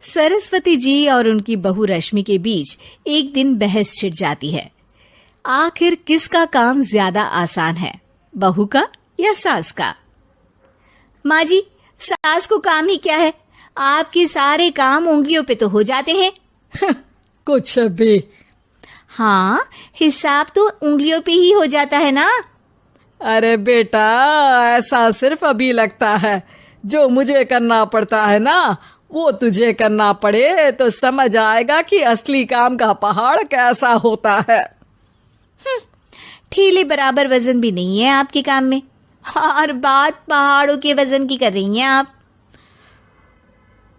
सरस्वती जी और उनकी बहू रश्मि के बीच एक दिन बहस छिड़ जाती है। आखिर किसका काम ज्यादा आसान है, बहू का या सास का? माँ जी, सास को काम ही क्या है, आपके सारे काम उंगलियों पे तो हो जाते हैं। कुछ भी। हाँ, हिसाब तो उंगलियों पे ही हो जाता है ना। अरे बेटा, ऐसा सिर्फ अभी लगता है। जो मुझे करना पड़ता है ना, वो तुझे करना पड़े तो समझ आएगा कि असली काम का पहाड़ कैसा होता है। ठेले बराबर वजन भी नहीं है आपके काम में, और बात पहाड़ों के वजन की कर रही हैं आप।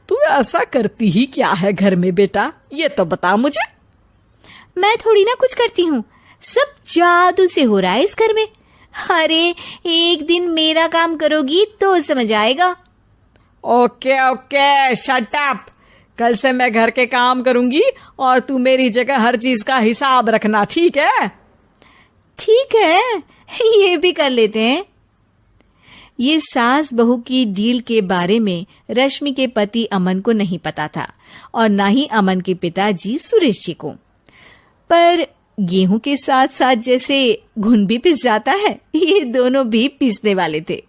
तू ऐसा करती ही क्या है घर में बेटा, ये तो बता मुझे। मैं थोड़ी ना कुछ करती हूँ, सब जादू से हो रहा है इस घर में। अरे एक दिन मेरा काम करोगी तो समझ आएगा। Okay okay, shut up. कल से मैं घर के काम करूंगी और तू मेरी जगह हर चीज का हिसाब रखना, ठीक है? ठीक है, ये भी कर लेते हैं। ये सास बहू की डील के बारे में रश्मि के पति अमन को नहीं पता था और ना ही अमन के पिताजी सुरेश जी को। पर गेहूं के साथ साथ जैसे घुन भी पिस जाता है, ये दोनों भी पीसने वाले थे।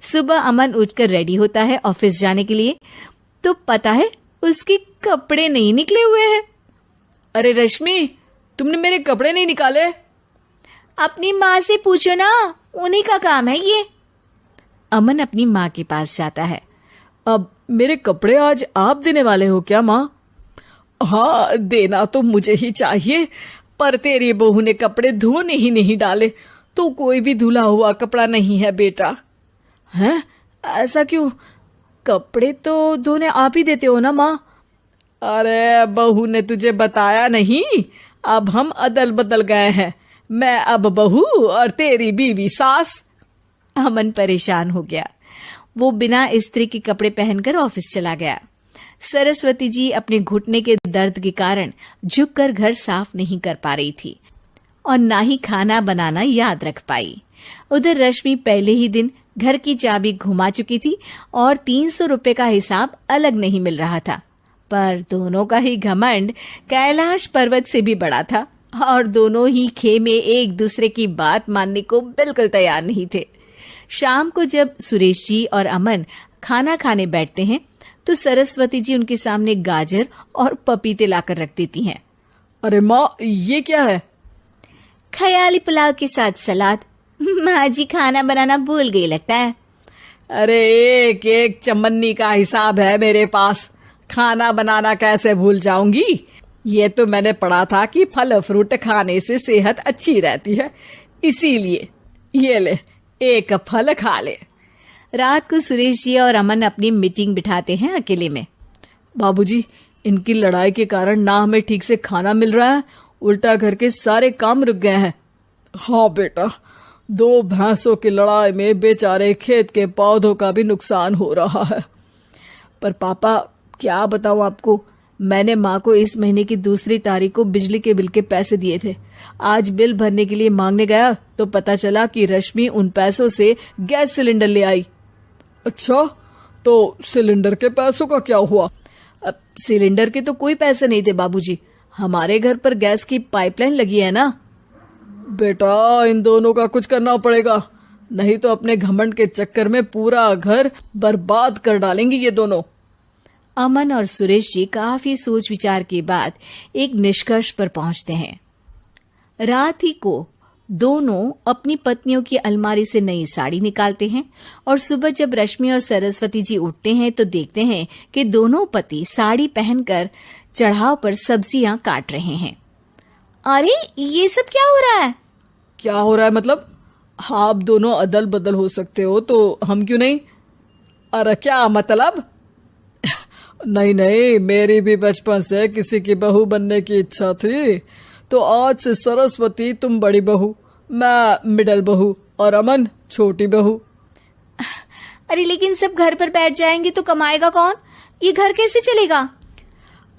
सुबह अमन उठकर रेडी होता है ऑफिस जाने के लिए, तो पता है उसके कपड़े नहीं निकले हुए हैं। अरे रश्मि, तुमने मेरे कपड़े नहीं निकाले? अपनी माँ से पूछो ना, उन्हीं का काम है ये। अमन अपनी माँ के पास जाता है। अब मेरे कपड़े आज आप देने वाले हो क्या माँ? हाँ, देना तो मुझे ही चाहिए, पर तेरी बहू ने कपड़े धोने ही नहीं डाले, तो कोई भी धुला हुआ कपड़ा नहीं है बेटा। हैं? ऐसा क्यों? कपड़े तो धोने आप ही देते हो ना माँ? अरे बहू ने तुझे बताया नहीं, अब हम अदल बदल गए हैं। मैं अब बहू और तेरी बीवी सास। अमन परेशान हो गया। वो बिना इस्त्री के कपड़े पहनकर ऑफिस चला गया। सरस्वती जी अपने घुटने के दर्द के कारण झुककर घर साफ नहीं कर पा रही थी और ना ही खाना बनाना याद रख पाई। उधर रश्मि पहले ही दिन घर की चाबी घुमा चुकी थी और 300 रुपए का हिसाब अलग नहीं मिल रहा था। पर दोनों का ही घमंड कैलाश पर्वत से भी बड़ा था और दोनों ही खेमे एक दूसरे की बात मानने को बिल्कुल तैयार नहीं थे। शाम को जब सुरेश जी और अमन खाना खाने बैठते हैं तो सरस्वती जी उनके सामने गाजर और पपीते लाकर रख देती हैं। अरे माँ, ये क्या है? ख्याली पुलाव के साथ सलाद। माँ जी खाना बनाना भूल गई लगता है। अरे एक एक चमन्नी का हिसाब है मेरे पास, खाना बनाना कैसे भूल जाऊंगी? ये तो मैंने पढ़ा था कि फल फ्रूट खाने से सेहत अच्छी रहती है, इसीलिए ये ले, एक फल खा ले। रात को सुरेश जी और अमन अपनी मीटिंग बिठाते हैं अकेले में। बाबूजी, इनकी लड़ाई के कारण ना हमें ठीक से खाना मिल रहा है, उल्टा घर के सारे काम रुक गए हैं। हाँ बेटा, 2 भैंसों की लड़ाई में बेचारे खेत के पौधों का भी नुकसान हो रहा है। पर पापा, क्या बताऊं आपको, मैंने माँ को इस महीने की 2 तारीख को बिजली के बिल के पैसे दिए थे। आज बिल भरने के लिए मांगने गया तो पता चला कि रश्मि उन पैसों से गैस सिलेंडर ले आई। अच्छा, तो सिलेंडर के पैसों का क्या हुआ? अब सिलेंडर के तो कोई पैसे नहीं थे बाबूजी, हमारे घर पर गैस की पाइपलाइन लगी है ना। बेटा, इन दोनों का कुछ करना पड़ेगा, नहीं तो अपने घमंड के चक्कर में पूरा घर बर्बाद कर डालेंगे ये दोनों। अमन और सुरेश जी काफी सोच विचार के बाद एक निष्कर्ष पर पहुंचते हैं। रात ही को दोनों अपनी पत्नियों की अलमारी से नई साड़ी निकालते हैं और सुबह जब रश्मि और सरस्वती जी उठते हैं तो देखते हैं कि दोनों पति साड़ी पहनकर चढ़ाव पर सब्जियां काट रहे हैं। अरे ये सब क्या हो रहा है? क्या हो रहा है मतलब? आप दोनों अदल बदल हो सकते हो तो हम क्यों नहीं? अरे क्या मतलब? नहीं नहीं, मेरी भी बचपन से किसी की बहू बनने की इच्छा थी, तो आज से सरस्वती तुम बड़ी बहू, मैं मिडल बहू और अमन छोटी बहू। अरे लेकिन सब घर पर बैठ जाएंगे तो कमाएगा कौन? ये घर कैसे चलेगा?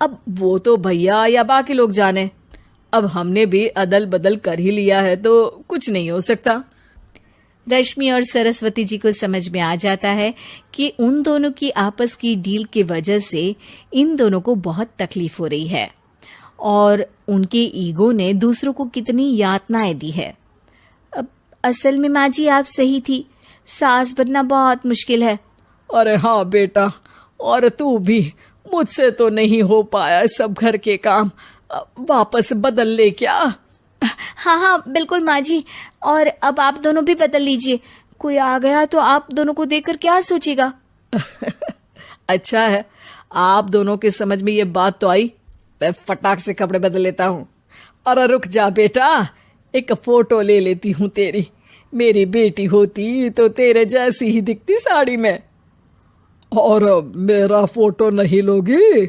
अब वो तो भैया या बाकी लोग जाने, अब हमने भी अदल बदल कर ही लिया है तो कुछ नहीं हो सकता। रश्मि और सरस्वती जी को समझ में आ जाता है कि उन दोनों की आपस की डील की वजह से इन दोनों को बहुत तकलीफ हो रही है और उनके ईगो ने दूसरों को कितनी यातनाएं दी है। अब असल में माँ जी आप सही थी, सास बनना बहुत मुश्किल है। अरे हाँ बेटा, और तू भी, मुझसे तो नहीं हो पाया सब घर के काम, वापस बदल ले क्या? हाँ हाँ बिल्कुल माँ जी, और अब आप दोनों भी बदल लीजिए, कोई आ गया तो आप दोनों को देखकर क्या सोचेगा। अच्छा है, आप दोनों के समझ में ये बात तो आई। मैं फटाक से कपड़े बदल लेता हूँ। अरे रुक जा बेटा, एक फोटो ले लेती हूँ तेरी। मेरी बेटी होती तो तेरे जैसी ही दिखती साड़ी में। और मेरा फोटो नहीं लोगी?